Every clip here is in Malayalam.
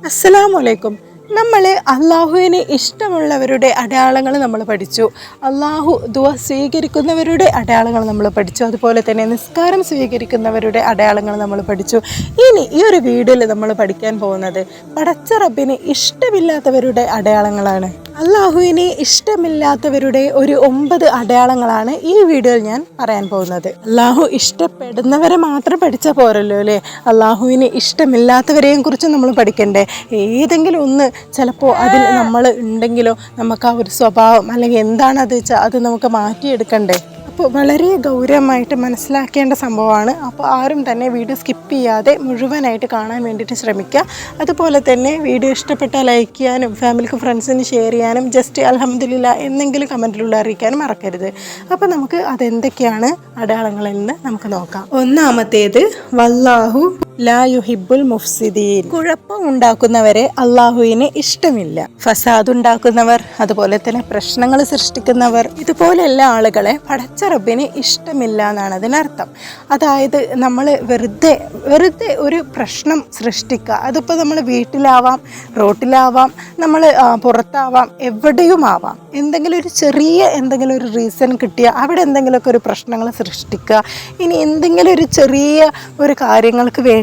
അസ്സലാമലൈക്കും. നമ്മൾ അള്ളാഹുവിന് ഇഷ്ടമുള്ളവരുടെ അടയാളങ്ങൾ നമ്മൾ പഠിച്ചു. അള്ളാഹു ദുആ സ്വീകരിക്കുന്നവരുടെ അടയാളങ്ങൾ നമ്മൾ പഠിച്ചു. അതുപോലെ തന്നെ നിസ്കാരം സ്വീകരിക്കുന്നവരുടെ അടയാളങ്ങൾ നമ്മൾ പഠിച്ചു. ഇനി ഈ ഒരു വീഡിയോയിൽ നമ്മൾ പഠിക്കാൻ പോകുന്നത് പടച്ച റബ്ബിന് ഇഷ്ടമില്ലാത്തവരുടെ അടയാളങ്ങളാണ്. അള്ളാഹുവിനെ ഇഷ്ടമില്ലാത്തവരുടെ ഒരു 9 അടയാളങ്ങളാണ് ഈ വീഡിയോയിൽ ഞാൻ പറയാൻ പോകുന്നത്. അള്ളാഹു ഇഷ്ടപ്പെടുന്നവരെ മാത്രം പഠിച്ചാൽ പോരല്ലോ അല്ലേ, അള്ളാഹുവിന് ഇഷ്ടമില്ലാത്തവരെയും കുറിച്ച് നമ്മൾ പഠിക്കണ്ടേ. ഏതെങ്കിലും ഒന്ന് ചിലപ്പോൾ അതിൽ നമ്മൾ ഉണ്ടെങ്കിലോ നമുക്ക് ആ ഒരു സ്വഭാവം അല്ലെങ്കിൽ എന്താണത് വെച്ചാൽ അത് നമുക്ക് മാറ്റിയെടുക്കണ്ടേ. അപ്പോൾ വളരെ ഗൗരവമായിട്ട് മനസ്സിലാക്കേണ്ട സംഭവമാണ്. അപ്പോൾ ആരും തന്നെ വീഡിയോ സ്കിപ്പ് ചെയ്യാതെ മുഴുവനായിട്ട് കാണാൻ വേണ്ടിയിട്ട് ശ്രമിക്കുക. അതുപോലെ തന്നെ വീഡിയോ ഇഷ്ടപ്പെട്ടാൽ ലൈക്ക് ചെയ്യാനും ഫാമിലിക്ക് ഫ്രണ്ട്സിന് ഷെയർ ചെയ്യാനും ജസ്റ്റ് അൽഹംദുലില്ലാ എന്നെങ്കിലും കമൻറ്റിലൂടെ അറിയിക്കാനും മറക്കരുത്. അപ്പോൾ നമുക്ക് അതെന്തൊക്കെയാണ് അടയാളങ്ങളെന്ന് നമുക്ക് നോക്കാം. ഒന്നാമത്തേത് വല്ലാഹു ലാ യുഹിബ്ബുൽ മുഫ്സിദീൻ. കുഴപ്പം ഉണ്ടാക്കുന്നവരെ അള്ളാഹുവിന് ഇഷ്ടമില്ല. ഫസാദ് ഉണ്ടാക്കുന്നവർ, അതുപോലെ തന്നെ പ്രശ്നങ്ങൾ സൃഷ്ടിക്കുന്നവർ, ഇതുപോലെയുള്ള ആളുകളെ പടച്ച റബ്ബിന് ഇഷ്ടമില്ല എന്നാണ് അതിനർത്ഥം. അതായത് നമ്മൾ വെറുതെ ഒരു പ്രശ്നം സൃഷ്ടിക്കുക. അതിപ്പോൾ നമ്മൾ വീട്ടിലാവാം, റോട്ടിലാവാം, നമ്മൾ പുറത്താവാം, എവിടെയും ആവാം. എന്തെങ്കിലും ഒരു ചെറിയ എന്തെങ്കിലും ഒരു റീസൺ കിട്ടിയാൽ അവിടെ എന്തെങ്കിലുമൊക്കെ ഒരു പ്രശ്നങ്ങൾ സൃഷ്ടിക്കുക. ഇനി എന്തെങ്കിലും ഒരു ചെറിയ ഒരു കാര്യങ്ങൾക്ക് വേണ്ടി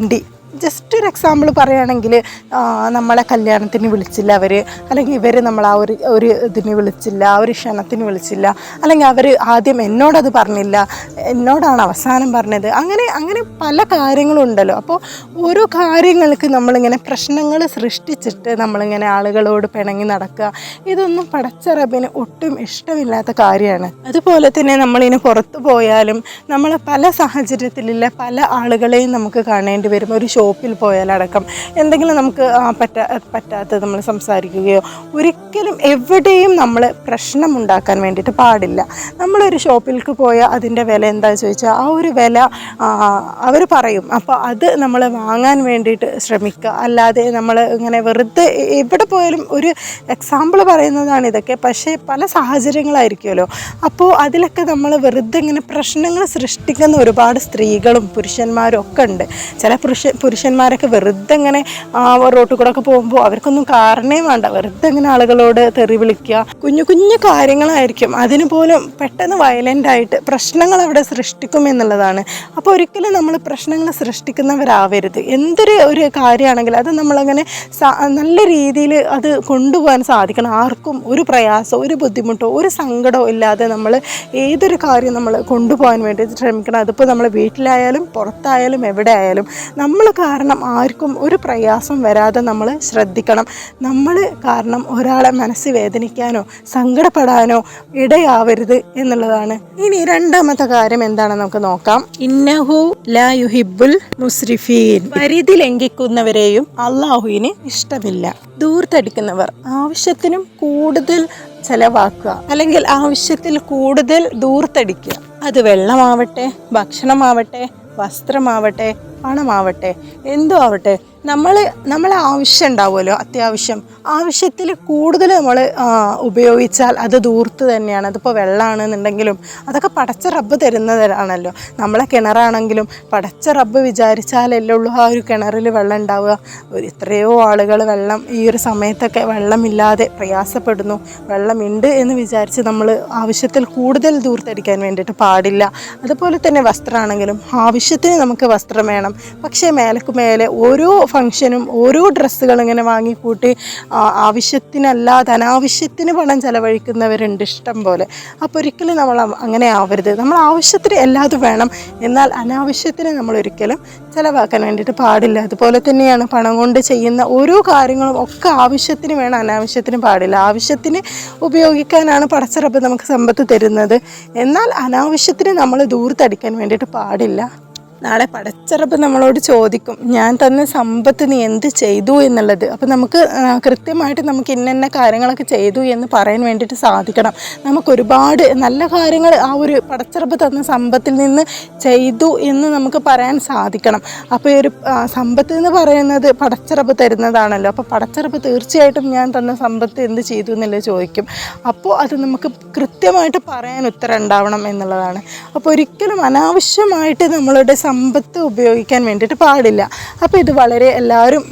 ജസ്റ്റ് ഒരു എക്സാമ്പിൾ പറയുകയാണെങ്കിൽ, നമ്മളെ കല്യാണത്തിന് വിളിച്ചില്ല അവർ, അല്ലെങ്കിൽ ഇവർ നമ്മൾ ആ ഒരു ഇതിന് വിളിച്ചില്ല, ആ ഒരു ക്ഷണത്തിന് വിളിച്ചില്ല, അല്ലെങ്കിൽ അവർ ആദ്യം എന്നോടത് പറഞ്ഞില്ല, എന്നോടാണ് അവസാനം പറഞ്ഞത്, അങ്ങനെ പല കാര്യങ്ങളും ഉണ്ടല്ലോ. അപ്പോൾ ഓരോ കാര്യങ്ങൾക്ക് നമ്മളിങ്ങനെ പ്രശ്നങ്ങൾ സൃഷ്ടിച്ചിട്ട് നമ്മളിങ്ങനെ ആളുകളോട് പിണങ്ങി നടക്കുക, ഇതൊന്നും പടച്ച റബ്ബിന് ഒട്ടും ഇഷ്ടമില്ലാത്ത കാര്യമാണ്. അതുപോലെ തന്നെ നമ്മളിനി പുറത്തു പോയാലും നമ്മൾ പല സാഹചര്യത്തിലുള്ള പല ആളുകളെയും നമുക്ക് കാണേണ്ടി വരും. ഒരു ഷോപ്പിൽ പോയാലടക്കം എന്തെങ്കിലും നമുക്ക് പറ്റാത്തത് നമ്മൾ സംസാരിക്കുകയോ, ഒരിക്കലും എവിടെയും നമ്മൾ പ്രശ്നം ഉണ്ടാക്കാൻ വേണ്ടിയിട്ട് പാടില്ല. നമ്മളൊരു ഷോപ്പിലേക്ക് പോയാൽ അതിൻ്റെ വില എന്താ ചോദിച്ചാൽ ആ ഒരു വില അവർ പറയും. അപ്പോൾ അത് നമ്മൾ വാങ്ങാൻ വേണ്ടിയിട്ട് ശ്രമിക്കുക. അല്ലാതെ നമ്മൾ ഇങ്ങനെ വെറുതെ എവിടെ പോയാലും, ഒരു എക്സാമ്പിൾ പറയുന്നതാണ് ഇതൊക്കെ, പക്ഷേ പല സാഹചര്യങ്ങളായിരിക്കുമല്ലോ. അപ്പോൾ അതിലൊക്കെ നമ്മൾ വെറുതെ ഇങ്ങനെ പ്രശ്നങ്ങൾ സൃഷ്ടിക്കുന്ന ഒരുപാട് സ്ത്രീകളും പുരുഷന്മാരും ഒക്കെ ഉണ്ട്. ചില പുരുഷന്മാരൊക്കെ വെറുതെ ഇങ്ങനെ റോട്ടിൽ കൂടെ ഒക്കെ പോകുമ്പോൾ അവർക്കൊന്നും കാരണേ വേണ്ട, വെറുതെ ഇങ്ങനെ ആളുകളോട് തെറി വിളിക്കുക. കുഞ്ഞു കാര്യങ്ങളായിരിക്കും, അതിന് പോലും പെട്ടെന്ന് വയലൻ്റ് ആയിട്ട് പ്രശ്നങ്ങൾ അവിടെ സൃഷ്ടിക്കും എന്നുള്ളതാണ്. അപ്പോൾ ഒരിക്കലും നമ്മൾ പ്രശ്നങ്ങൾ സൃഷ്ടിക്കുന്നവരാവരുത്. ഒരു കാര്യമാണെങ്കിൽ അത് നമ്മളങ്ങനെ നല്ല രീതിയിൽ അത് കൊണ്ടുപോകാൻ സാധിക്കണം. ആർക്കും ഒരു പ്രയാസമോ ഒരു ബുദ്ധിമുട്ടോ ഒരു സങ്കടമോ ഇല്ലാതെ നമ്മൾ ഏതൊരു കാര്യം നമ്മൾ കൊണ്ടുപോകാൻ വേണ്ടി ശ്രമിക്കണം. അതിപ്പോൾ നമ്മൾ വീട്ടിലായാലും പുറത്തായാലും എവിടെ ആയാലും നമ്മൾ കാരണം ആർക്കും ഒരു പ്രയാസം വരാതെ നമ്മൾ ശ്രദ്ധിക്കണം. നമ്മൾ കാരണം ഒരാളെ മനസ്സ് വേദനിക്കാനോ സങ്കടപ്പെടാനോ ഇടയാവരുത് എന്നുള്ളതാണ്. ഇനി രണ്ടാമത്തെ കാര്യം എന്താണെന്ന് നമുക്ക് നോക്കാം. ഇന്നഹു ലാ യുഹിബ്ബുൽ മുസ്രിഫീൻ. പരിധി ലംഘിക്കുന്നവരെയും അള്ളാഹുവിന് ഇഷ്ടമില്ല. ദൂർത്തടിക്കുന്നവർ, ആവശ്യത്തിനും കൂടുതൽ ചെലവാക്കുക അല്ലെങ്കിൽ ആവശ്യത്തിൽ കൂടുതൽ ദൂർത്തടിക്കുക. അത് വെള്ളമാവട്ടെ, ഭക്ഷണമാവട്ടെ, വസ്ത്രമാവട്ടെ, പണമാവട്ടെ, എന്തോ ആവട്ടെ, നമ്മളെ ആവശ്യം ഉണ്ടാവുമല്ലോ, അത്യാവശ്യം, ആവശ്യത്തിൽ കൂടുതൽ നമ്മൾ ഉപയോഗിച്ചാൽ അത് ദൂർത്ത് തന്നെയാണ്. അതിപ്പോൾ വെള്ളമാണെന്നുണ്ടെങ്കിലും അതൊക്കെ പടച്ച റബ്ബ് തരുന്നതാണല്ലോ. നമ്മളെ കിണറാണെങ്കിലും പടച്ച റബ്ബ് വിചാരിച്ചാലല്ലേ ഉള്ളൂ ആ ഒരു കിണറിൽ വെള്ളം ഉണ്ടാവുക. എത്രയോ ആളുകൾ വെള്ളം ഈ ഒരു സമയത്തൊക്കെ വെള്ളമില്ലാതെ പ്രയാസപ്പെടുന്നു. വെള്ളമുണ്ട് എന്ന് വിചാരിച്ച് നമ്മൾ ആവശ്യത്തിൽ കൂടുതൽ ദൂർത്തടിക്കാൻ വേണ്ടിയിട്ട് പാടില്ല. അതുപോലെ തന്നെ വസ്ത്രമാണെങ്കിലും ആവശ്യത്തിന് നമുക്ക് വസ്ത്രം വേണം, പക്ഷേ മേലേക്ക് മേലെ ഓരോ ഫംഗ്ഷനും ഓരോ ഡ്രസ്സുകൾ ഇങ്ങനെ വാങ്ങിക്കൂട്ടി ആവശ്യത്തിനല്ലാതെ അനാവശ്യത്തിന് പണം ചെലവഴിക്കുന്നവരുണ്ട് ഇഷ്ടം പോലെ. അപ്പോൾ ഒരിക്കലും നമ്മൾ അങ്ങനെ ആവരുത്. നമ്മൾ ആവശ്യത്തിന് എല്ലാതും വേണം, എന്നാൽ അനാവശ്യത്തിന് നമ്മൾ ഒരിക്കലും ചിലവാക്കാൻ വേണ്ടിയിട്ട് പാടില്ല. അതുപോലെ തന്നെയാണ് പണം കൊണ്ട് ചെയ്യുന്ന ഓരോ കാര്യങ്ങളും ഒക്കെ ആവശ്യത്തിന് വേണം, അനാവശ്യത്തിന് പാടില്ല. ആവശ്യത്തിന് ഉപയോഗിക്കാനാണ് പടച്ച റബ്ബ് നമുക്ക് സമ്പത്ത് തരുന്നത്, എന്നാൽ അനാവശ്യത്തിന് നമ്മൾ ദൂർത്തടിക്കാൻ വേണ്ടിയിട്ട് പാടില്ല. നാളെ പടച്ച റബ്ബ് നമ്മളോട് ചോദിക്കും, ഞാൻ തന്ന സമ്പത്ത് നീ എന്ത് ചെയ്തു എന്നുള്ളത്. അപ്പോൾ നമുക്ക് കൃത്യമായിട്ട് നമുക്ക് ഇന്ന കാര്യങ്ങളൊക്കെ ചെയ്തു എന്ന് പറയാൻ വേണ്ടിയിട്ട് സാധിക്കണം. നമുക്കൊരുപാട് നല്ല കാര്യങ്ങൾ ആ ഒരു പടച്ച റബ്ബ് തന്ന സമ്പത്തിൽ നിന്ന് ചെയ്തു എന്ന് നമുക്ക് പറയാൻ സാധിക്കണം. അപ്പോൾ ഒരു സമ്പത്ത് എന്ന് പറയുന്നത് പടച്ച റബ്ബ് തരുന്നതാണല്ലോ. അപ്പോൾ പടച്ച റബ്ബ് തീർച്ചയായിട്ടും ഞാൻ തന്ന സമ്പത്ത് എന്ത് ചെയ്തു എന്നുള്ളത് ചോദിക്കും. അപ്പോൾ അത് നമുക്ക് കൃത്യമായിട്ട് പറയാൻ ഉത്തരം ഉണ്ടാവണം എന്നുള്ളതാണ്. അപ്പോൾ ഒരിക്കലും അനാവശ്യമായിട്ട് നമ്മളുടെ സമ്പത്ത് ഉപയോഗിക്കാൻ വേണ്ടിയിട്ട് പാടില്ല. അപ്പോൾ ഇത് വളരെ എല്ലാവരും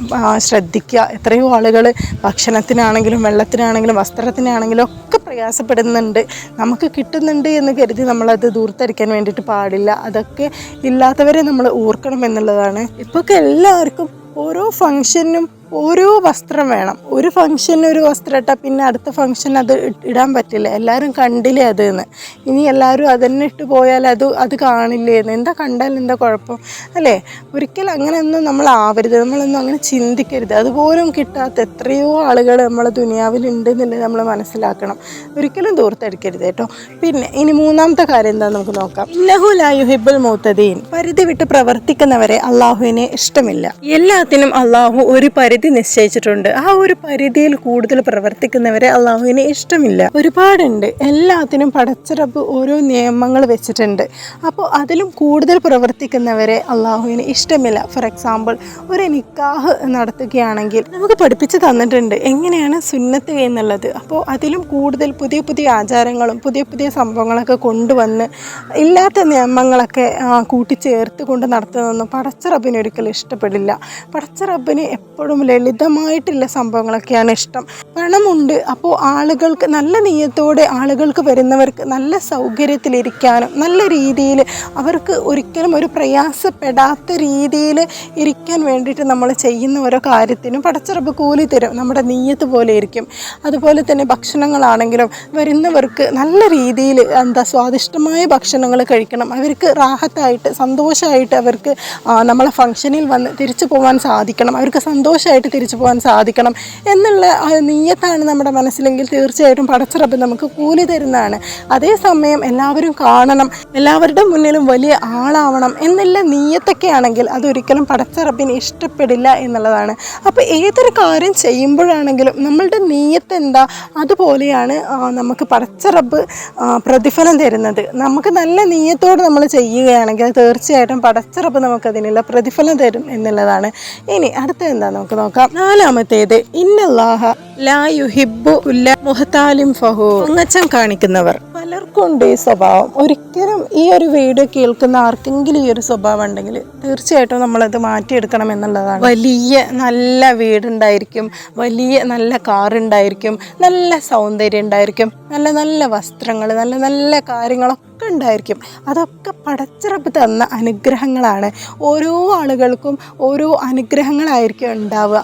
ശ്രദ്ധിക്കുക. എത്രയോ ആളുകൾ ഭക്ഷണത്തിനാണെങ്കിലും വെള്ളത്തിനാണെങ്കിലും വസ്ത്രത്തിനാണെങ്കിലും ഒക്കെ പ്രയാസപ്പെടുന്നുണ്ട്. നമുക്ക് കിട്ടുന്നുണ്ട് എന്ന് കരുതി നമ്മളത് ദൂർത്തടിക്കാൻ വേണ്ടിയിട്ട് പാടില്ല. അതൊക്കെ ഇല്ലാത്തവരെ നമ്മൾ ഓർക്കണം എന്നുള്ളതാണ്. ഇപ്പൊക്കെ എല്ലാവർക്കും ഓരോ ഫംഗ്ഷനും ഓരോ വസ്ത്രം വേണം. ഒരു ഫംഗ്ഷന് ഒരു വസ്ത്രം ഇട്ടാൽ പിന്നെ അടുത്ത ഫംഗ്ഷൻ അത് ഇടാൻ പറ്റില്ല. എല്ലാവരും കണ്ടില്ലേ അത് എന്ന്. ഇനി എല്ലാവരും അതന്നെ ഇട്ട് പോയാൽ അത് കാണില്ലേ എന്ന്. എന്താ കണ്ടാൽ എന്താ കുഴപ്പം അല്ലേ? ഒരിക്കലും അങ്ങനെയൊന്നും നമ്മളാവരുത്. നമ്മളൊന്നും അങ്ങനെ ചിന്തിക്കരുത്. അതുപോലും കിട്ടാത്ത എത്രയോ ആളുകൾ നമ്മളെ ദുനിയാവിലുണ്ട് എന്നുള്ളത് നമ്മൾ മനസ്സിലാക്കണം. ഒരിക്കലും ദൂർത്തടിക്കരുത് കേട്ടോ. പിന്നെ ഇനി മൂന്നാമത്തെ കാര്യം എന്താണെന്ന് നമുക്ക് നോക്കാം. ഇന്നഹു ലാ യുഹിബ്ബുൽ മുഅ്തദീൻ. പരിധി വിട്ട് പ്രവർത്തിക്കുന്നവരെ അള്ളാഹുവിനെ ഇഷ്ടമില്ല. എല്ലാത്തിനും അള്ളാഹു ഒരു പരിധി നിശ്ചയിച്ചിട്ടുണ്ട്. ആ ഒരു പരിധിയിൽ കൂടുതൽ പ്രവർത്തിക്കുന്നവരെ അള്ളാഹുവിനെ ഇഷ്ടമില്ല. ഒരുപാടുണ്ട്. എല്ലാത്തിനും പടച്ച റബ്ബ് ഓരോ നിയമങ്ങൾ വെച്ചിട്ടുണ്ട്. അപ്പോൾ അതിലും കൂടുതൽ പ്രവർത്തിക്കുന്നവരെ അള്ളാഹുവിന് ഇഷ്ടമില്ല. ഫോർ എക്സാമ്പിൾ, ഒരു നിക്കാഹ് നടത്തുകയാണെങ്കിൽ നമുക്ക് പഠിപ്പിച്ച് തന്നിട്ടുണ്ട് എങ്ങനെയാണ് സുന്നത്ത് എന്നുള്ളത്. അപ്പോൾ അതിലും കൂടുതൽ പുതിയ പുതിയ ആചാരങ്ങളും പുതിയ പുതിയ സംഭവങ്ങളൊക്കെ കൊണ്ടുവന്ന് ഇല്ലാത്ത നിയമങ്ങളൊക്കെ കൂട്ടിച്ചേർത്ത് കൊണ്ട് നടത്തുന്നതൊന്നും പടച്ച റബ്ബിന് ഒരിക്കലും ഇഷ്ടപ്പെടില്ല. പടച്ച റബ്ബിന് എപ്പോഴും ലളിതമായിട്ടുള്ള സംഭവങ്ങളൊക്കെയാണ് ഇഷ്ടം. പണമുണ്ട്, അപ്പോൾ ആളുകൾക്ക് നല്ല നീയത്തോടെ ആളുകൾക്ക് വരുന്നവർക്ക് നല്ല സൗകര്യത്തിലിരിക്കാനും നല്ല രീതിയിൽ അവർക്ക് ഒരിക്കലും ഒരു പ്രയാസപ്പെടാത്ത രീതിയിൽ ഇരിക്കാൻ വേണ്ടിയിട്ട് നമ്മൾ ചെയ്യുന്ന ഓരോ കാര്യത്തിനും പടച്ച റബ്ബ് കൂലി തരും. നമ്മുടെ നീയത്ത് പോലെ ഇരിക്കും. അതുപോലെ തന്നെ ഭക്ഷണങ്ങളാണെങ്കിലും വരുന്നവർക്ക് നല്ല രീതിയിൽ സ്വാദിഷ്ടമായ ഭക്ഷണങ്ങൾ കഴിക്കണം. അവർക്ക് റാഹത്തായിട്ട് സന്തോഷമായിട്ട് അവർക്ക് നമ്മളെ ഫംഗ്ഷനിൽ വന്ന് തിരിച്ചു പോകാൻ സാധിക്കണം. അവർക്ക് സന്തോഷമായിട്ട് തിരിച്ചു പോകാൻ സാധിക്കണം എന്നുള്ള നീയത്താണ് നമ്മുടെ മനസ്സിലെങ്കിൽ തീർച്ചയായിട്ടും പടച്ച റബ്ബ് നമുക്ക് കൂലി തരുന്നതാണ്. അതേസമയം എല്ലാവരും കാണണം, എല്ലാവരുടെ മുന്നിലും വലിയ ആളാവണം എന്നുള്ള നീയത്തൊക്കെ ആണെങ്കിൽ അതൊരിക്കലും പടച്ച റബ്ബിന് ഇഷ്ടപ്പെടില്ല എന്നുള്ളതാണ്. അപ്പോൾ ഏതൊരു കാര്യം ചെയ്യുമ്പോഴാണെങ്കിലും നമ്മളുടെ നീയത്ത് എന്താ അതുപോലെയാണ് നമുക്ക് പടച്ച റബ്ബ് പ്രതിഫലം തരുന്നത്. നമുക്ക് നല്ല നീയത്തോട് നമ്മൾ ചെയ്യുകയാണെങ്കിൽ തീർച്ചയായിട്ടും പടച്ച റബ്ബ് നമുക്കതിനുള്ള പ്രതിഫലം തരും എന്നുള്ളതാണ്. ഇനി അടുത്ത എന്താ നമുക്ക് നോക്കാം. നാലാമത്തേത്, ഇന്നല്ലാഹ ലാ യുഹിബ്ബു കുല്ല മുഹ്താലിൻ ഫഖൂർ. പൊങ്ങച്ചം കാണിക്കുന്നവർ. പലർക്കും ഉണ്ട് ഈ സ്വഭാവം. ഒരിക്കലും ഈ ഒരു വീഡിയോ കേൾക്കുന്ന ആർക്കെങ്കിലും ഈ ഒരു സ്വഭാവം ഉണ്ടെങ്കിൽ തീർച്ചയായിട്ടും നമ്മളത് മാറ്റിയെടുക്കണം എന്നുള്ളതാണ്. വലിയ നല്ല വീടുണ്ടായിരിക്കും, വലിയ നല്ല കാറുണ്ടായിരിക്കും, നല്ല സൗന്ദര്യം ഉണ്ടായിരിക്കും, നല്ല നല്ല വസ്ത്രങ്ങൾ, നല്ല നല്ല കാര്യങ്ങളൊക്കെ ഉണ്ടായിരിക്കും. അതൊക്കെ പടച്ച റബ്ബ് തന്ന അനുഗ്രഹങ്ങളാണ്. ഓരോ ആളുകൾക്കും ഓരോ അനുഗ്രഹങ്ങളായിരിക്കും ഉണ്ടാവുക.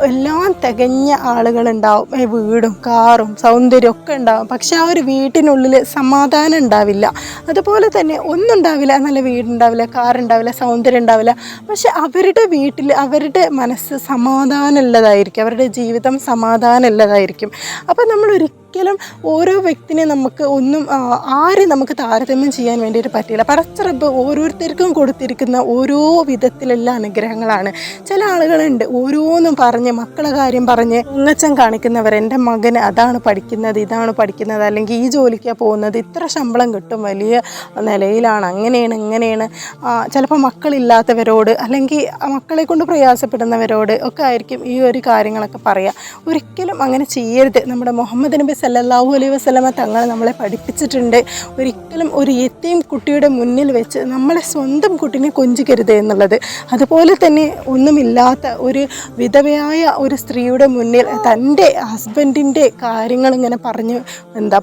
എല്ലാം തികഞ്ഞ ആളുകളുണ്ടാവും. വീടും കാറും സൗന്ദര്യം ഒക്കെ ഉണ്ടാവും. പക്ഷെ ആ ഒരു വീട്ടിനുള്ളിൽ സമാധാനം ഉണ്ടാവില്ല. അതുപോലെ തന്നെ ഒന്നും ഉണ്ടാവില്ല. നല്ല വീടുണ്ടാവില്ല, കാറുണ്ടാവില്ല, സൗന്ദര്യം ഉണ്ടാവില്ല. പക്ഷെ അവരുടെ വീട്ടിൽ അവരുടെ മനസ്സ് സമാധാനമുള്ളതായിരിക്കും. അവരുടെ ജീവിതം സമാധാനമുള്ളതായിരിക്കും. അപ്പോൾ നമ്മൾ ഒരിക്കലും ഓരോ വ്യക്തിനെ നമുക്ക് ഒന്നും ആരും നമുക്ക് താരതമ്യം ചെയ്യാൻ വേണ്ടിയിട്ട് പറ്റില്ല. പടച്ച റബ്ബ് ഓരോരുത്തർക്കും കൊടുത്തിരിക്കുന്ന ഓരോ വിധത്തിലുള്ള അനുഗ്രഹങ്ങളാണ്. ചില ആളുകളുണ്ട് ഓരോന്നും പറഞ്ഞ് മക്കളെ കാര്യം പറഞ്ഞ് പൊങ്ങച്ചം കാണിക്കുന്നവർ. എൻ്റെ മകന് അതാണ് പഠിക്കുന്നത്, ഇതാണ് പഠിക്കുന്നത്, അല്ലെങ്കിൽ ഈ ജോലിക്കാണ് പോകുന്നത്, ഇത്ര ശമ്പളം കിട്ടും, വലിയ നിലയിലാണ്, അങ്ങനെയാണ് ഇങ്ങനെയാണ്. ചിലപ്പോൾ മക്കളില്ലാത്തവരോട് അല്ലെങ്കിൽ മക്കളെ കൊണ്ട് പ്രയാസപ്പെടുന്നവരോട് ഒക്കെ ആയിരിക്കും ഈ ഒരു കാര്യങ്ങളൊക്കെ പറയുക. ഒരിക്കലും അങ്ങനെ ചെയ്യരുത്. നമ്മുടെ മുഹമ്മദ് നബി സല്ലല്ലാഹു അലൈഹി വസല്ലമ തങ്ങൾ നമ്മളെ പഠിപ്പിച്ചിട്ടുണ്ട്. ഒരിക്കലും ഒരു യതീം കുട്ടിയുടെ മുന്നിൽ വെച്ച് നമ്മളെ സ്വന്തം കുട്ടിനെ കൊഞ്ചിക്കരുത് എന്നുള്ളത്. അതുപോലെ തന്നെ ഒന്നുമില്ലാത്ത ഒരു വിധവയായ ഒരു സ്ത്രീയുടെ മുന്നിൽ തൻ്റെ ഹസ്ബൻഡിൻ്റെ കാര്യങ്ങൾ ഇങ്ങനെ പറഞ്ഞ്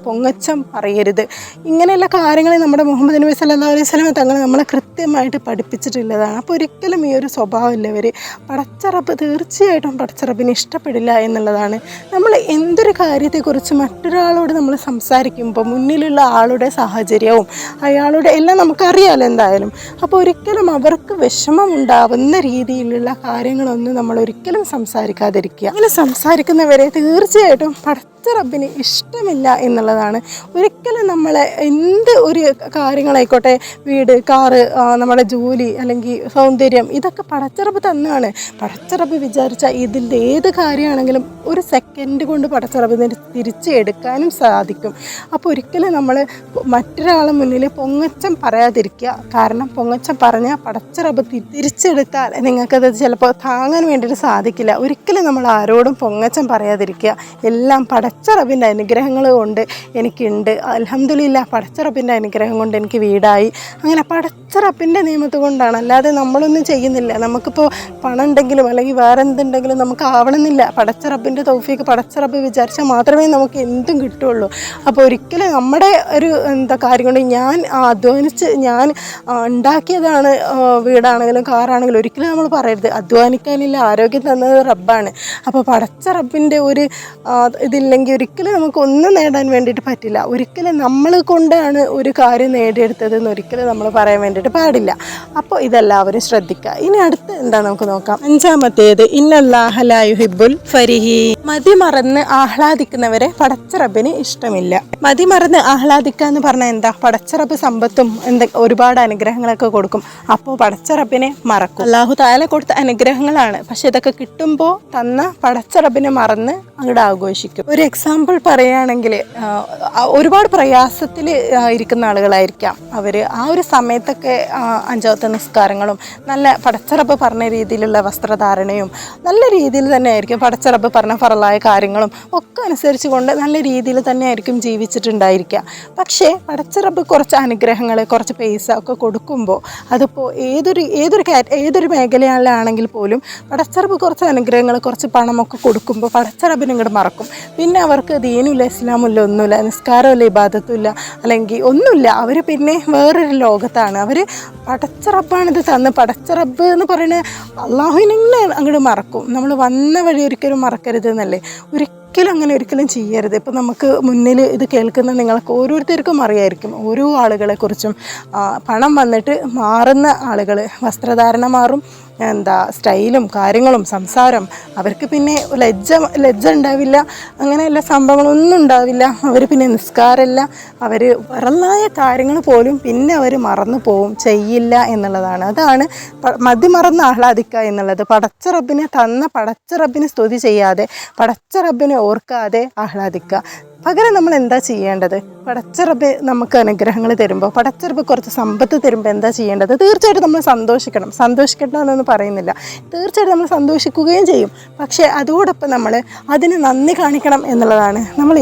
പൊങ്ങച്ചം പറയരുത്. ഇങ്ങനെയുള്ള കാര്യങ്ങൾ നമ്മുടെ മുഹമ്മദ് നബി സല്ലല്ലാഹു അലൈഹി വസല്ലമ തങ്ങൾ നമ്മളെ കൃത്യമായിട്ട് പഠിപ്പിച്ചിട്ടുള്ളതാണ്. അപ്പോൾ ഒരിക്കലും ഈ ഒരു സ്വഭാവമില്ലവർ പടച്ച റബ്ബ് തീർച്ചയായിട്ടും പടച്ച റബ്ബിന് ഇഷ്ടപ്പെടില്ല എന്നുള്ളതാണ്. നമ്മൾ എന്തൊരു കാര്യത്തെക്കുറിച്ച് മറ്റൊരാളോട് നമ്മൾ സംസാരിക്കുമ്പോൾ മുന്നിലുള്ള ആളുടെ സാഹചര്യവും അയാളുടെ എല്ലാം നമുക്കറിയാമല്ലോ എന്തായാലും. അപ്പോൾ ഒരിക്കലും അവർക്ക് വിഷമം ഉണ്ടാവുന്ന രീതിയിലുള്ള കാര്യങ്ങളൊന്നും നമ്മൾ ഒരിക്കലും സംസാരിക്കാതിരിക്കുക. അങ്ങനെ സംസാരിക്കുന്നവരെ തീർച്ചയായിട്ടും റബ്ബിന് ഇഷ്ടമില്ല എന്നുള്ളതാണ്. ഒരിക്കലും നമ്മളെ എന്ത് ഒരു കാര്യങ്ങളായിക്കോട്ടെ, വീട്, കാറ്, നമ്മുടെ ജോലി അല്ലെങ്കിൽ സൗന്ദര്യം, ഇതൊക്കെ പടച്ചറബ് തന്നാണ്. പടച്ചറബ് വിചാരിച്ചാൽ ഇതിൻ്റെ ഏത് കാര്യമാണെങ്കിലും ഒരു സെക്കൻഡ് കൊണ്ട് പടച്ചറബ് തിരിച്ച് എടുക്കാനും സാധിക്കും. അപ്പോൾ ഒരിക്കലും നമ്മൾ മറ്റൊരാളെ മുന്നിൽ പൊങ്ങച്ചം പറയാതിരിക്കുക. കാരണം പൊങ്ങച്ചം പറഞ്ഞാൽ പടച്ചറബ് തിരിച്ചെടുത്താൽ നിങ്ങൾക്കത് ചിലപ്പോൾ താങ്ങാൻ വേണ്ടിയിട്ട് സാധിക്കില്ല. ഒരിക്കലും നമ്മൾ ആരോടും പൊങ്ങച്ചം പറയാതിരിക്കുക. എല്ലാം പടച്ച റബ്ബിൻ്റെ അനുഗ്രഹങ്ങൾ കൊണ്ട് എനിക്കുണ്ട്. അൽഹംദുലില്ലാ, പടച്ച റബ്ബിൻ്റെ അനുഗ്രഹം കൊണ്ട് എനിക്ക് വീടായി. അങ്ങനെ പടച്ച റബ്ബിൻ്റെ നിയമത്ത് കൊണ്ടാണ്, അല്ലാതെ നമ്മളൊന്നും ചെയ്യുന്നില്ല. നമുക്കിപ്പോൾ പണം ഉണ്ടെങ്കിലും അല്ലെങ്കിൽ വേറെ എന്തുണ്ടെങ്കിലും നമുക്ക് ആവണമെന്നില്ല. പടച്ച റബ്ബിൻ്റെ തൗഫീക്ക്, പടച്ച റബ്ബ് വിചാരിച്ചാൽ മാത്രമേ നമുക്ക് എന്തും കിട്ടുള്ളൂ. അപ്പോൾ ഒരിക്കലും നമ്മുടെ ഒരു കാര്യം കൊണ്ട് ഞാൻ അധ്വാനിച്ച് ഞാൻ ഉണ്ടാക്കിയതാണ് വീടാണെങ്കിലും കാറാണെങ്കിലും ഒരിക്കലും നമ്മൾ പറയരുത്. അധ്വാനിക്കാനില്ല ആരോഗ്യം തന്നത് റബ്ബാണ്. അപ്പോൾ പടച്ച റബ്ബിൻ്റെ ഒരു ഇതില്ലെങ്കിൽ ഒരിക്കലും നമുക്ക് ഒന്നും നേടാൻ വേണ്ടിയിട്ട് പറ്റില്ല. ഒരിക്കലും നമ്മൾ കൊണ്ടാണ് ഒരു കാര്യം നേടിയെടുത്തതെന്ന് ഒരിക്കലും നമ്മൾ പറയാൻ വേണ്ടിയിട്ട് പാടില്ല. അപ്പോൾ ഇതെല്ലാവരും ശ്രദ്ധിക്കുക. ഇനി അടുത്ത് എന്താ നമുക്ക് നോക്കാം. 5-ാമത്തേത് ഇന്നല്ലാഹ ലാ യുഹിബ്ബുൽ ഫരിഹീൻ. മതിമറന്ന് ആഹ്ലാദിക്കുന്നവരെ പടച്ച റബ്ബിന് ഇഷ്ടമില്ല. മതിമറന്ന് ആഹ്ലാദിക്കുക എന്ന് പറഞ്ഞാൽ എന്താ? പടച്ച റബ്ബ് സമ്പത്തും ഒരുപാട് അനുഗ്രഹങ്ങളൊക്കെ കൊടുക്കും. അപ്പോൾ പടച്ച റബ്ബിനെ മറക്കും. അല്ലാഹു തആല കൊടുത്ത അനുഗ്രഹങ്ങളാണ്, പക്ഷെ ഇതൊക്കെ കിട്ടുമ്പോൾ തന്ന പടച്ച റബ്ബിനെ മറന്ന് അങ്ങോട്ട് ആഘോഷിക്കും. ഒരു എക്സാമ്പിൾ പറയുകയാണെങ്കിൽ, ഒരുപാട് പ്രയാസത്തിൽ ഇരിക്കുന്ന ആളുകളായിരിക്കാം അവർ. ആ ഒരു സമയത്തൊക്കെ 5 വക്ത് നിസ്കാരങ്ങളും നല്ല പടച്ച റബ്ബ് പറഞ്ഞ രീതിയിലുള്ള വസ്ത്രധാരണയും നല്ല രീതിയിൽ തന്നെ ആയിരിക്കും, പടച്ച റബ്ബ് പറഞ്ഞ ഫറലായ കാര്യങ്ങളും ഒക്കെ അനുസരിച്ച് കൊണ്ട് നല്ല രീതിയിൽ തന്നെ ആയിരിക്കും ജീവിച്ചിട്ടുണ്ടായിരിക്കുക. പക്ഷേ പടച്ച റബ്ബ് കുറച്ച് അനുഗ്രഹങ്ങൾ, കുറച്ച് പൈസ ഒക്കെ കൊടുക്കുമ്പോൾ, അതിപ്പോൾ ഏതൊരു മേഖലയിലാണെങ്കിൽ പോലും പടച്ച റബ്ബ് കുറച്ച് അനുഗ്രഹങ്ങൾ, കുറച്ച് പണമൊക്കെ കൊടുക്കുമ്പോൾ പടച്ച റബ്ബിനെ ഇങ്ങോട്ട് മറക്കും. പിന്നെ അവർക്ക് ദീനുമില്ല, ഇസ്ലാമില്ല, ഒന്നുമില്ല, നിസ്കാരമില്ല, ഇബാദത്തുമില്ല, അല്ലെങ്കിൽ ഒന്നുമില്ല. അവർ പിന്നെ വേറൊരു ലോകത്താണ്. അവർ പടച്ച റബ്ബാണിത് തന്ന്, പടച്ച റബ്ബ് എന്ന് പറയുന്നത് അള്ളാഹുവിനെ അങ്ങോട്ട് മറക്കും. നമ്മൾ വന്ന വഴി ഒരിക്കലും മറക്കരുത് എന്നല്ലേ. ഒരിക്കലും അങ്ങനെ ഒരിക്കലും ചെയ്യരുത്. ഇപ്പം നമുക്ക് മുന്നിൽ ഇത് കേൾക്കുന്ന നിങ്ങൾക്ക് ഓരോരുത്തർക്കും അറിയായിരിക്കും ഓരോ ആളുകളെക്കുറിച്ചും. പണം വന്നിട്ട് മാറുന്ന ആളുകൾ, വസ്ത്രധാരണ മാറും, സ്റ്റൈലും കാര്യങ്ങളും സംസാരം, അവർക്ക് പിന്നെ ലജ്ജ ഉണ്ടാവില്ല, അങ്ങനെയുള്ള സംഭവങ്ങളൊന്നും ഉണ്ടാവില്ല. അവർ പിന്നെ നിസ്കാരമില്ല, അവർ പറന്നായ കാര്യങ്ങൾ പോലും പിന്നെ അവർ മറന്നു പോവും, ചെയ്യില്ല എന്നുള്ളതാണ്. അതാണ് മതിമറന്ന് ആഹ്ലാദിക്കുക എന്നുള്ളത്. പടച്ച റബ്ബിനെ തന്ന പടച്ച റബ്ബിനെ സ്തുതി ചെയ്യാതെ, പടച്ച റബ്ബിനെ ഓർക്കാതെ ആഹ്ലാദിക്കുക. പകരം നമ്മൾ എന്താ ചെയ്യേണ്ടത്? പടച്ച റബ്ബ് നമുക്ക് അനുഗ്രഹങ്ങൾ തരുമ്പോൾ, പടച്ച റബ്ബ് കുറച്ച് സമ്പത്ത് തരുമ്പോൾ എന്താ ചെയ്യേണ്ടത്? തീർച്ചയായിട്ടും നമ്മൾ സന്തോഷിക്കണം. സന്തോഷിക്കട്ടെ എന്നൊന്നും പറയുന്നില്ല, തീർച്ചയായിട്ടും നമ്മൾ സന്തോഷിക്കുകയും ചെയ്യും. പക്ഷേ അതോടൊപ്പം നമ്മൾ അതിന് നന്ദി കാണിക്കണം എന്നുള്ളതാണ്. നമ്മൾ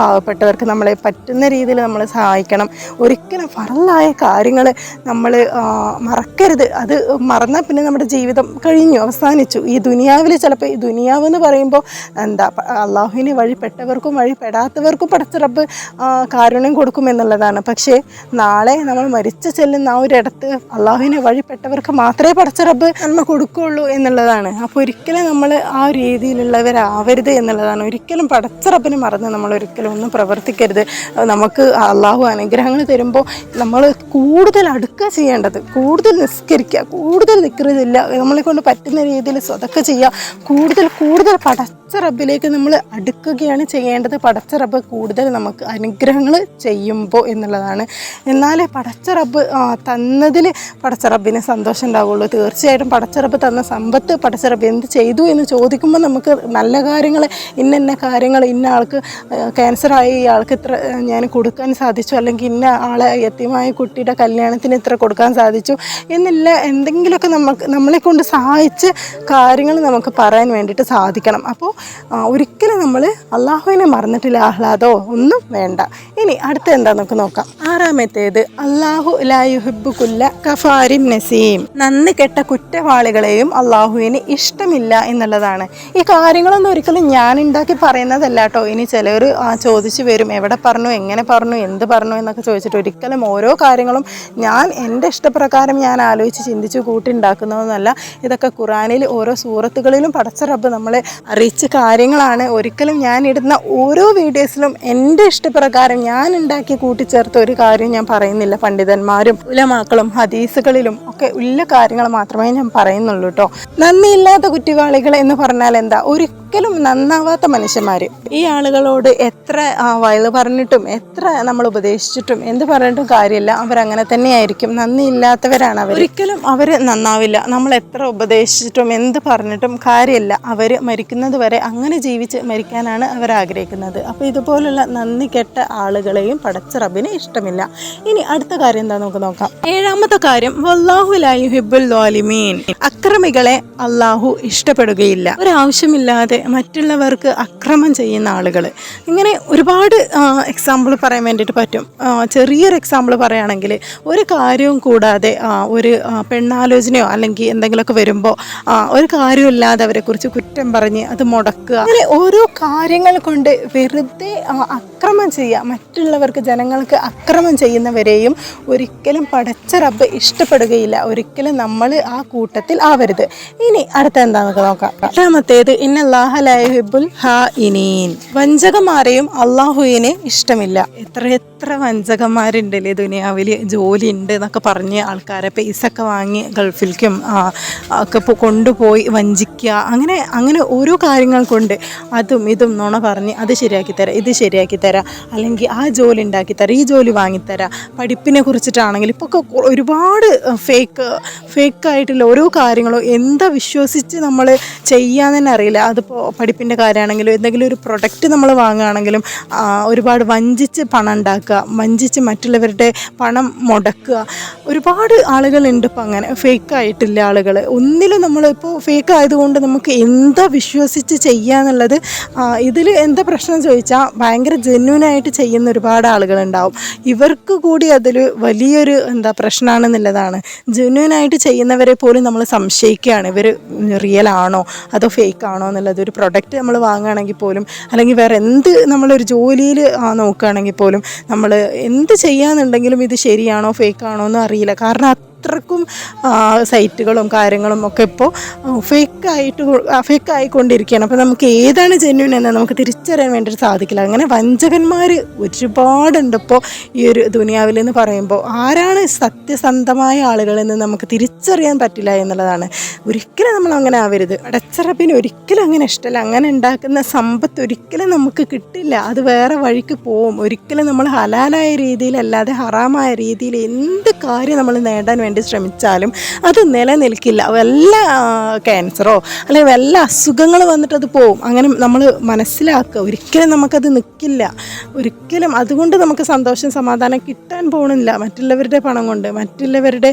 പാവപ്പെട്ടവർക്ക് നമ്മളെ പറ്റുന്ന രീതിയിൽ നമ്മൾ സഹായിക്കണം. ഒരിക്കലും ഫറലായ കാര്യങ്ങൾ നമ്മൾ മറക്കരുത്. അത് മറന്നാൽ പിന്നെ നമ്മുടെ ജീവിതം കഴിഞ്ഞു, അവസാനിച്ചു. ഈ ദുനിയാവിൽ ചിലപ്പോൾ, ഈ ദുനിയാവ് എന്ന് പറയുമ്പോൾ അള്ളാഹുവിനെ വഴിപ്പെട്ടവർക്കും വഴിപ്പെടാത്തവർക്കും പടച്ച റബ്ബ് കാരുണ്യം കൊടുക്കുമെന്നുള്ളതാണ്. പക്ഷേ നാളെ നമ്മൾ മരിച്ചു ചെല്ലുന്ന ആ ഒരിടത്ത് അള്ളാഹുവിനെ വഴിപ്പെട്ടവർക്ക് മാത്രമേ പടച്ച റബ്ബ് നന്മ കൊടുക്കുകയുള്ളൂ എന്നുള്ളതാണ്. അപ്പോൾ ഒരിക്കലും നമ്മൾ ആ രീതിയിലുള്ളവരാവരുത് എന്നുള്ളതാണ്. ഒരിക്കലും പടച്ച റബ്ബിനെ മറന്ന് നമ്മൾ ഒരിക്കലും ഒന്നും പ്രവർത്തിക്കരുത്. നമുക്ക് അള്ളാഹു അനുഗ്രഹങ്ങൾ തരുമ്പോൾ നമ്മൾ കൂടുതൽ അടുക്കുക ചെയ്യേണ്ടത്, കൂടുതൽ നിസ്കരിക്കുക, കൂടുതൽ ദിക്റില്ല, നമ്മളെ കൊണ്ട് പറ്റുന്ന രീതിയിൽ സ്വതക്ക ചെയ്യുക, കൂടുതൽ പടച്ച റബ്ബിലേക്ക് നമ്മൾ അടുക്കുകയാണ് ചെയ്യേണ്ടത്. പടച്ച റബ്ബ് കൂടുതൽ നമുക്ക് അനുഗ്രഹങ്ങൾ ചെയ്യുമ്പോൾ എന്നുള്ളതാണ്. എന്നാലേ പടച്ച റബ്ബ് തന്നതിൽ പടച്ച റബ്ബിന് സന്തോഷം ഉണ്ടാവുള്ളൂ. തീർച്ചയായിട്ടും പടച്ച റബ്ബ് തന്ന സമ്പത്ത് പടച്ച റബ്ബ് എന്ത് ചെയ്തു എന്ന് ചോദിക്കുമ്പോൾ നമുക്ക് നല്ല കാര്യങ്ങൾ, ഇന്ന കാര്യങ്ങൾ, ഇന്ന ആൾക്ക് ക്യാൻസറായി, ഇയാൾക്ക് ഇത്ര ഞാൻ കൊടുക്കാൻ സാധിച്ചു, അല്ലെങ്കിൽ ഇന്ന ആളെ യത്തീമായ കുട്ടിയുടെ കല്യാണത്തിന് ഇത്ര കൊടുക്കാൻ സാധിച്ചു എന്നില്ല എന്തെങ്കിലുമൊക്കെ നമ്മളെ കൊണ്ട് സഹായിച്ച കാര്യങ്ങൾ നമുക്ക് പറയാൻ വേണ്ടിയിട്ട് സാധിക്കണം. അപ്പോൾ ഒരിക്കലും നമ്മൾ അള്ളാഹുവിനെ മറന്നിട്ടില്ല, ആഹ്ലാദോ ഒന്നും വേണ്ട. ഇനി അടുത്ത എന്താ നമുക്ക് നോക്കാം. 6-ാമത്തേത് അല്ലാഹു ലാ യുഹിബ്ബു കുല്ല കഫാരിൻ നസീം. നന്ദി കെട്ട കുറ്റവാളികളെയും അള്ളാഹുവിന് ഇഷ്ടമില്ല എന്നുള്ളതാണ്. ഈ കാര്യങ്ങളൊന്നും ഒരിക്കലും ഞാൻ ഉണ്ടാക്കി പറയുന്നതല്ല കേട്ടോ. ഇനി ചിലർ ചോദിച്ചു വരും, എവിടെ പറഞ്ഞു, എങ്ങനെ പറഞ്ഞു, എന്ത് പറഞ്ഞു എന്നൊക്കെ ചോദിച്ചിട്ട്. ഒരിക്കലും ഓരോ കാര്യങ്ങളും ഞാൻ എൻ്റെ ഇഷ്ടപ്രകാരം ഞാൻ ആലോചിച്ച് ചിന്തിച്ച് കൂട്ടിണ്ടാക്കുന്നതൊന്നുമല്ല. ഇതൊക്കെ ഖുറാനിൽ ഓരോ സൂറത്തുകളിലും പടച്ച റബ്ബ് നമ്മളെ അറിയിച്ച കാര്യങ്ങളാണ്. ഒരിക്കലും ഞാൻ ഇടുന്ന ഓരോ വീഡിയോസിലും എൻ്റെ ഇഷ്ടപ്രകാരം ഞാൻ ഉണ്ടാക്കി കൂട്ടിച്ചേർത്ത ഒരു കാര്യം ഞാൻ പറയുന്നില്ല. പണ്ഡിതന്മാരും ഉലമാക്കളും ഹദീസുകളിലും ഒക്കെ ഉള്ള കാര്യങ്ങൾ മാത്രമേ ഞാൻ പറയുന്നുള്ളൂ കേട്ടോ. നന്ദിയില്ലാത്ത കുറ്റവാളികൾ എന്ന് പറഞ്ഞാൽ എന്താ? ഒരിക്കലും നന്നാവാത്ത മനുഷ്യന്മാർ. ഈ ആളുകളോട് എത്ര വയല് പറഞ്ഞിട്ടും എത്ര നമ്മൾ ഉപദേശിച്ചിട്ടും എന്ത് പറഞ്ഞിട്ടും കാര്യമില്ല, അവരങ്ങനെ തന്നെയായിരിക്കും. നന്ദിയില്ലാത്തവരാണ് അവർ. ഒരിക്കലും അവർ നന്നാവില്ല. നമ്മൾ എത്ര ഉപദേശിച്ചിട്ടും എന്ത് പറഞ്ഞിട്ടും കാര്യമില്ല. അവർ മരിക്കുന്നത് വരെ അങ്ങനെ ജീവിച്ച് മരിക്കാനാണ് അവർ ആഗ്രഹിക്കുന്നത്. അപ്പോൾ ഇതുപോലുള്ള നന്ദി കെട്ട ആളുകളെയും പടച്ച റബ്ബിന് ഇഷ്ടമില്ല. ഇനി അടുത്ത കാര്യം എന്താ നമുക്ക് നോക്കാം. 7-ാമത്തെ കാര്യം വല്ലാഹു ലാ യുഹിബ്ബുൽ ളാലിമീൻ. അക്രമികളെ അള്ളാഹു ഇഷ്ടപ്പെടുകയില്ല. ഒരാവശ്യമില്ലാതെ മറ്റുള്ളവർക്ക് അക്രമം ചെയ്യുന്ന ആളുകൾ. ഇങ്ങനെ ഒരുപാട് എക്സാമ്പിൾ പറയാൻ വേണ്ടിയിട്ട് പറ്റും. ചെറിയൊരു എക്സാമ്പിൾ പറയുകയാണെങ്കിൽ, ഒരു കാര്യവും കൂടാതെ ഒരു പെണ്ണാലോചനയോ അല്ലെങ്കിൽ എന്തെങ്കിലുമൊക്കെ വരുമ്പോൾ ഒരു കാര്യമില്ലാതെ അവരെക്കുറിച്ച് കുറ്റം പറഞ്ഞ് അത് മുടക്കുക, അങ്ങനെ ഓരോ കാര്യങ്ങൾ കൊണ്ട് വെറുതെ അക്രമം ചെയ്യുക. മറ്റുള്ളവർക്ക്, ജനങ്ങൾക്ക് അക്രമം ചെയ്യുന്നവരെയും ഒരിക്കലും പടച്ച റബ്ബ് ഇഷ്ടപ്പെടുകയില്ല. ഒരിക്കലും നമ്മൾ ആ കൂട്ടത്തിൽ ആവരുത്. ഇനി അടുത്ത എന്താണെന്ന് നോക്കാം. രണ്ടാമത്തേത്, ഇന്നല്ലാഹ ലാ യുഹിബ്ബുൽ ഖായിനീൻ. വഞ്ചകന്മാരെയും അള്ളാഹുവിനെ ഇഷ്ടമില്ല. എത്ര വഞ്ചകന്മാരുണ്ടല്ലേ ദുനിയാവിൽ. ജോലി ഉണ്ട് എന്നൊക്കെ പറഞ്ഞ് ആൾക്കാരെ പൈസ ഒക്കെ വാങ്ങി ഗൾഫിലേക്കും ഒക്കെ കൊണ്ടുപോയി വഞ്ചിക്കുക. അങ്ങനെ ഓരോ കാര്യങ്ങൾ കൊണ്ട് അതും ഇതും നുണ പറഞ്ഞ് അത് ശരിയാക്കി തരാം, ഇത് ശരിയാക്കി തരാം, അല്ലെങ്കിൽ ആ ജോലി ഉണ്ടാക്കി തരാം, ഈ ജോലി വാങ്ങിത്തരാം. പഠിപ്പിനെ കുറിച്ചിട്ടാണെങ്കിൽ ഇപ്പോൾ ഒക്കെ ഒരുപാട് ഫേക്കായിട്ടുള്ള ഓരോ കാര്യങ്ങളും എന്താ വിശ്വസിച്ച് നമ്മൾ ചെയ്യാന്ന് തന്നെ അറിയില്ല. അതിപ്പോൾ പഠിപ്പിൻ്റെ കാര്യമാണെങ്കിലും എന്തെങ്കിലും ഒരു പ്രൊഡക്റ്റ് നമ്മൾ വാങ്ങുകയാണെങ്കിലും ഒരുപാട് വഞ്ചിച്ച് പണം ഉണ്ടാക്കുക, വഞ്ചിച്ച് മറ്റുള്ളവരുടെ പണം മുടക്കുക. ഒരുപാട് ആളുകളുണ്ട് ഇപ്പോൾ അങ്ങനെ ഫേക്കായിട്ടുള്ള ആളുകൾ. ഒന്നിലും നമ്മളിപ്പോൾ ഫേക്ക് ആയതുകൊണ്ട് നമുക്ക് എന്താ വിശ്വസിച്ച് ചെയ്യാന്നുള്ളത്. ഇതിൽ എന്താ പ്രശ്നം ചോദിച്ചാൽ ഭയങ്കര ജെന്യൂനായിട്ട് ചെയ്യുന്ന ഒരുപാട് ആളുകളുണ്ടാവും. ഇവർക്ക് കൂടി അതിൽ വലിയൊരു പ്രശ്നമാണെന്നുള്ളതാണ്. ജെന്യൂനായിട്ട് ചെയ്യുന്നവരെ പോലും നമ്മൾ സംശയിക്കുകയാണ്, ഇവർ റിയൽ ആണോ അതോ ഫേക്ക് ആണോ എന്നുള്ളത്. ഒരു പ്രൊഡക്റ്റ് നമ്മൾ വാങ്ങുകയാണെങ്കിൽ പോലും, അല്ലെങ്കിൽ വേറെ എന്ത് നമ്മളൊരു ജോലിയിൽ നോക്കുകയാണെങ്കിൽ പോലും, നമ്മൾ എന്ത് ചെയ്യാന്നുണ്ടെങ്കിലും ഇത് ശരിയാണോ ഫേക്ക് ആണോ എന്ന് അറിയില്ല. കാരണം അത്രക്കും സൈറ്റുകളും കാര്യങ്ങളും ഒക്കെ ഇപ്പോൾ ഫേക്കായിക്കൊണ്ടിരിക്കുകയാണ്. അപ്പോൾ നമുക്ക് ഏതാണ് ജെന്യൂൻ എന്ന് നമുക്ക് തിരിച്ചറിയാൻ വേണ്ടിയിട്ട് സാധിക്കില്ല. അങ്ങനെ വഞ്ചകന്മാർ ഒരുപാടുണ്ട് ഇപ്പോൾ ഈ ഒരു ദുനിയാവിൽ എന്ന് പറയുമ്പോൾ. ആരാണ് സത്യസന്ധമായ ആളുകളെന്ന് നമുക്ക് തിരിച്ചറിയാൻ പറ്റില്ല എന്നുള്ളതാണ്. ഒരിക്കലും നമ്മൾ അങ്ങനെ ആവരുത്. അടച്ചറപ്പിന് ഒരിക്കലും അങ്ങനെ ഇഷ്ടമല്ല. അങ്ങനെ ഉണ്ടാക്കുന്ന സമ്പത്ത് ഒരിക്കലും നമുക്ക് കിട്ടില്ല. അത് വേറെ വഴിക്ക് പോവും. ഒരിക്കലും നമ്മൾ ഹലാലായ രീതിയിലല്ലാതെ ഹറാമായ രീതിയിൽ എന്ത് കാര്യം നമ്മൾ നേടാൻ വേണ്ടി ശ്രമിച്ചാലും അത് നിലനിൽക്കില്ല. വല്ല ക്യാൻസറോ അല്ലെങ്കിൽ വല്ല അസുഖങ്ങൾ വന്നിട്ട് അത് പോവും. അങ്ങനെ നമ്മൾ മനസ്സിലാക്കുക. ഒരിക്കലും നമുക്കത് നിൽക്കില്ല. ഒരിക്കലും അതുകൊണ്ട് നമുക്ക് സന്തോഷം സമാധാനം കിട്ടാൻ പോകണില്ല. മറ്റുള്ളവരുടെ പണം കൊണ്ട്, മറ്റുള്ളവരുടെ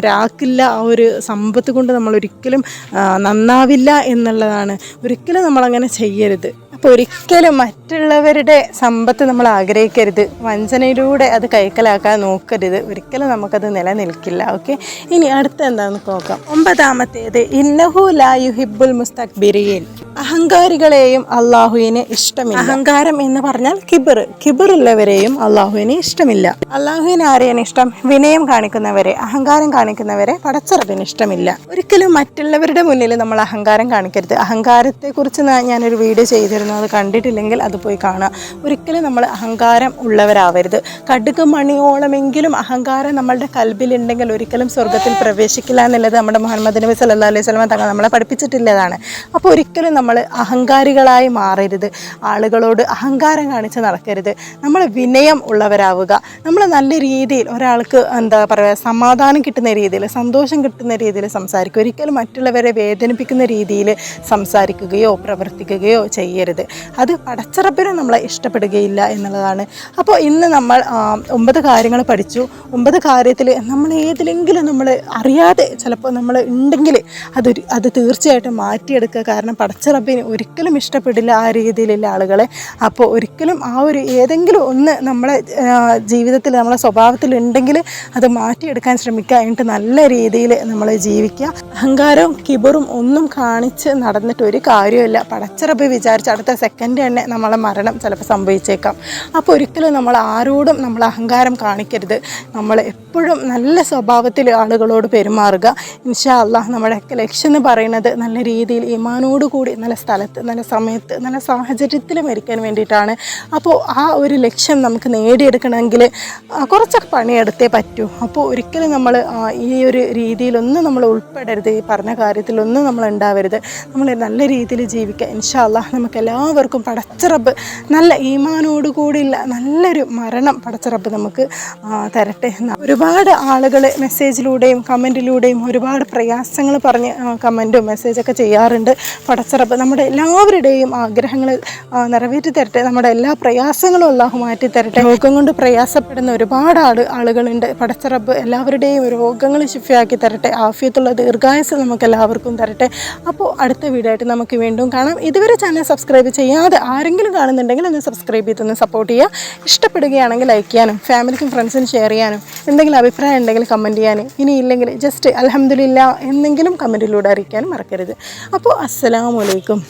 പ്രാക്കില്ല. ആ ഒരു സമ്പത്ത് കൊണ്ട് നമ്മൾ ഒരിക്കലും നന്നാവില്ല എന്നുള്ളതാണ്. ഒരിക്കലും നമ്മളങ്ങനെ ചെയ്യരുത്. അപ്പോൾ ഒരിക്കലും മറ്റുള്ളവരുടെ സമ്പത്ത് നമ്മൾ ആഗ്രഹിക്കരുത്. വഞ്ചനയിലൂടെ അത് കൈക്കലാക്കാൻ നോക്കരുത്. ഒരിക്കലും നമുക്കത് നിലനിൽക്കില്ല. ഓക്കെ, ഇനി അടുത്ത എന്താണെന്ന് നോക്കാം. 9-ാമത്തേത്, ഇന്നഹു ലാ യുഹിബ്ബുൽ മുസ്തക്ബിരീൻ. അഹങ്കാരികളെയും അള്ളാഹുവിനെ ഇഷ്ടമില്ല. അഹങ്കാരം എന്ന് പറഞ്ഞാൽ കിബറുള്ളവരെയും അള്ളാഹുവിനെ ഇഷ്ടമില്ല. അള്ളാഹുവിനെ ആരെയാണ് ഇഷ്ടം? വിനയം കാണിക്കുന്നവരെ, അഹങ്കാരം കാണിക്കുന്നവരെ പടച്ചറബിന് ഇഷ്ടമില്ല. ഒരിക്കലും മറ്റുള്ളവരുടെ മുന്നിൽ നമ്മൾ അഹങ്കാരം കാണിക്കരുത്. അഹങ്കാരത്തെക്കുറിച്ച് ഞാനൊരു വീഡിയോ ചെയ്തിരുന്നു, അത് കണ്ടിട്ടില്ലെങ്കിൽ അത് പോയി കാണുക. ഒരിക്കലും നമ്മൾ അഹങ്കാരം ഉള്ളവരാവരുത്. കടുക് മണിയോളമെങ്കിലും അഹങ്കാരം നമ്മളുടെ കൽബിലുണ്ടെങ്കിൽ ഒരിക്കലും സ്വർഗത്തിൽ പ്രവേശിക്കില്ല എന്നുള്ളത് നമ്മുടെ മുഹമ്മദ് നബി സല്ലല്ലാഹു അലൈഹി വസല്ലം തങ്ങൾ നമ്മളെ പഠിപ്പിച്ചിട്ടുള്ളതാണ്. അപ്പോൾ ഒരിക്കലും നമ്മൾ അഹങ്കാരികളായി മാറരുത്. ആളുകളോട് അഹങ്കാരം കാണിച്ച് നടക്കരുത്. നമ്മൾ വിനയം ഉള്ളവരാവുക. നമ്മൾ നല്ല രീതിയിൽ ഒരാൾക്ക് സമാധാനം കിട്ടുന്ന രീതിയിൽ, സന്തോഷം കിട്ടുന്ന രീതിയിൽ സംസാരിക്കുക. ഒരിക്കലും മറ്റുള്ളവരെ വേദനിപ്പിക്കുന്ന രീതിയിൽ സംസാരിക്കുകയോ പ്രവർത്തിക്കുകയോ ചെയ്യരുത്. അത് പടച്ചറബിനും നമ്മളെ ഇഷ്ടപ്പെടുകയില്ല എന്നുള്ളതാണ്. അപ്പോൾ ഇന്ന് നമ്മൾ 9 കാര്യങ്ങൾ പഠിച്ചു. 9 കാര്യത്തിൽ നമ്മൾ ഏതിലെങ്കിലും നമ്മൾ അറിയാതെ ചിലപ്പോൾ നമ്മൾ ഉണ്ടെങ്കിൽ അത് തീർച്ചയായിട്ടും മാറ്റിയെടുക്കുക. കാരണം പടച്ചറബിന് ഒരിക്കലും ഇഷ്ടപ്പെടില്ല ആ രീതിയിലുള്ള ആളുകളെ. അപ്പോൾ ഒരിക്കലും ആ ഒരു ഏതെങ്കിലും ഒന്ന് നമ്മളെ ജീവിതത്തിൽ, നമ്മളെ സ്വഭാവത്തിൽ ഉണ്ടെങ്കിൽ അത് മാറ്റിയെടുക്കാൻ ശ്രമിക്കുക. എന്നിട്ട് നല്ല രീതിയിൽ നമ്മൾ ജീവിക്കുക. അഹങ്കാരവും കിബറും ഒന്നും കാണിച്ച് നടന്നിട്ട് ഒരു കാര്യമില്ല. പടച്ചറബ് വിചാരിച്ച് അടുത്ത സെക്കൻഡ് തന്നെ നമ്മളെ മരണം ചിലപ്പോൾ സംഭവിച്ചേക്കാം. അപ്പോൾ ഒരിക്കലും നമ്മൾ ആരോടും നമ്മൾ അഹങ്കാരം കാണിക്കരുത്. നമ്മൾ എപ്പോഴും നല്ല സ്വഭാവത്തിൽ ആളുകളോട് പെരുമാറുക. ഇൻഷാ അല്ലാഹ് നമ്മുടെയൊക്കെ ലക്ഷ്യം എന്ന് പറയുന്നത് നല്ല രീതിയിൽ ഈമാനോടുകൂടി നല്ല സ്ഥലത്ത്, നല്ല സമയത്ത്, നല്ല സാഹചര്യത്തിൽ മരിക്കാൻ വേണ്ടിയിട്ടാണ്. അപ്പോൾ ആ ഒരു ലക്ഷ്യം നമുക്ക് നേടിയെടുക്കണമെങ്കിൽ കുറച്ചൊക്കെ പണിയെടുത്തേ പറ്റൂ. അപ്പോൾ ഒരിക്കലും നമ്മൾ ഈ ഒരു രീതിയിലൊന്നും നമ്മൾ ഉൾപ്പെടരുത്. ഈ പറഞ്ഞ കാര്യത്തിലൊന്നും നമ്മൾ ഉണ്ടാവരുത്. നമ്മൾ നല്ല രീതിയിൽ ജീവിക്കുക. ഇൻഷാ അല്ലാഹ് നമുക്ക് എല്ലാ എല്ലാവർക്കും പടച്ചറബ് നല്ല ഈമാനോടുകൂടിയുള്ള നല്ലൊരു മരണം പടച്ചറബ് നമുക്ക് തരട്ടെ. ഒരുപാട് ആളുകൾ മെസ്സേജിലൂടെയും കമൻറ്റിലൂടെയും ഒരുപാട് പ്രയാസങ്ങൾ പറഞ്ഞ് കമൻറ്റും മെസ്സേജൊക്കെ ചെയ്യാറുണ്ട്. പടച്ചറബ് നമ്മുടെ എല്ലാവരുടെയും ആഗ്രഹങ്ങൾ നിറവേറ്റി തരട്ടെ. നമ്മുടെ എല്ലാ പ്രയാസങ്ങളും അല്ലാഹു മാറ്റി തരട്ടെ. രോഗം കൊണ്ട് പ്രയാസപ്പെടുന്ന ഒരുപാട് ആളുകളുണ്ട്. പടച്ചറബ് എല്ലാവരുടെയും രോഗങ്ങൾ ശിഫയാക്കി തരട്ടെ. ആഫിയത്തുള്ള ദീർഘായുസ് നമുക്ക് എല്ലാവർക്കും തരട്ടെ. അപ്പോൾ അടുത്ത വീഡിയോ ആയിട്ട് നമുക്ക് വീണ്ടും കാണാം. ഇതുവരെ ചാനൽ സബ്സ്ക്രൈബ് ചെയ്യാതെ ആരെങ്കിലും കാണുന്നുണ്ടെങ്കിൽ ഒന്ന് സബ്സ്ക്രൈബ് ചെയ്തൊന്ന് സപ്പോർട്ട് ചെയ്യുക. ഇഷ്ടപ്പെടുകയാണെങ്കിൽ ലൈക്ക് ചെയ്യാനും ഫാമിലിക്കും ഫ്രണ്ട്സിനും ഷെയർ ചെയ്യാനും എന്തെങ്കിലും അഭിപ്രായം ഉണ്ടെങ്കിൽ കമൻറ്റ് ചെയ്യാനും ഇനിയില്ലെങ്കിൽ ജസ്റ്റ് അൽഹംദുലില്ലാ എന്നെങ്കിലും കമൻറ്റിലൂടെ അറിയിക്കാനും മറക്കരുത്. അപ്പോൾ അസ്സലാമു അലൈക്കും.